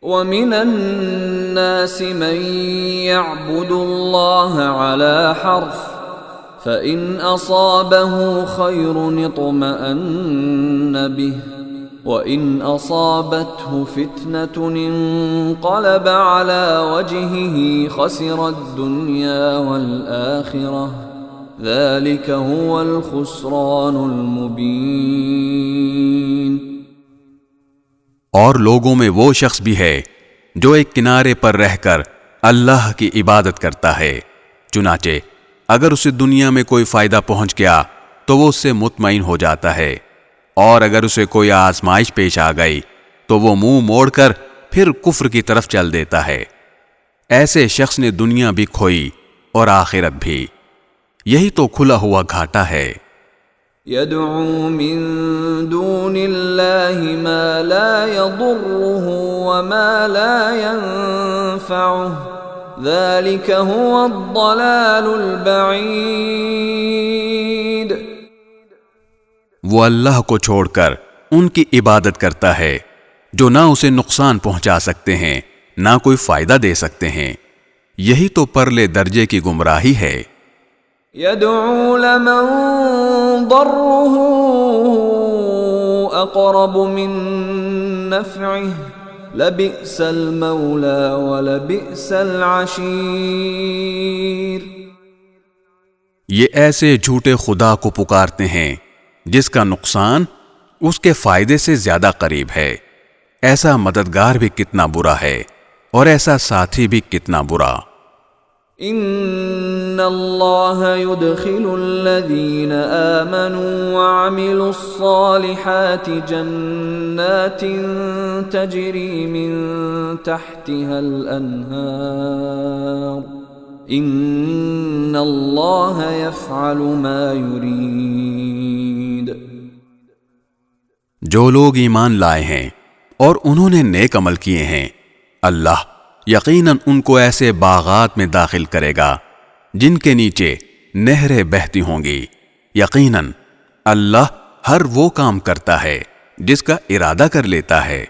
وَمِنَ النَّاسِ مَن يَعْبُدُ اللَّهَ عَلَى حَرْفٍ فَإِنْ أَصَابَهُ خَيْرٌ اطْمَأَنَّ بِهِ وَإِنْ أَصَابَتْهُ فِتْنَةٌ انقَلَبَ عَلَى وَجْهِهِ خَسِرَ الدُّنْيَا وَالْآخِرَةَ ذَلِكَ هُوَ الْخُسْرَانُ الْمُبِينُ۔ اور لوگوں میں وہ شخص بھی ہے جو ایک کنارے پر رہ کر اللہ کی عبادت کرتا ہے، چنانچہ اگر اسے دنیا میں کوئی فائدہ پہنچ گیا تو وہ اس سے مطمئن ہو جاتا ہے، اور اگر اسے کوئی آزمائش پیش آ گئی تو وہ منہ موڑ کر پھر کفر کی طرف چل دیتا ہے۔ ایسے شخص نے دنیا بھی کھوئی اور آخرت بھی، یہی تو کھلا ہوا گھاٹا ہے۔ يدعو من دون الله ما لا يضره وما لا ينفعه ذلك هو الضلال البعيد۔ وہ اللہ کو چھوڑ کر ان کی عبادت کرتا ہے جو نہ اسے نقصان پہنچا سکتے ہیں نہ کوئی فائدہ دے سکتے ہیں، یہی تو پرلے درجے کی گمراہی ہے۔ يدعو لمن ضره اقرب من نفعه لبئس المولى ولبئس العشير۔ یہ ایسے جھوٹے خدا کو پکارتے ہیں جس کا نقصان اس کے فائدے سے زیادہ قریب ہے، ایسا مددگار بھی کتنا برا ہے اور ایسا ساتھی بھی کتنا برا۔ ان اللہ يدخل الذین آمنوا وعملوا الصالحات جنات تجری من تحتها الانہار ان اللہ یفعل ما یرید۔ جو لوگ ایمان لائے ہیں اور انہوں نے نیک عمل کیے ہیں، اللہ یقیناً ان کو ایسے باغات میں داخل کرے گا جن کے نیچے نہریں بہتی ہوں گی، یقیناً اللہ ہر وہ کام کرتا ہے جس کا ارادہ کر لیتا ہے۔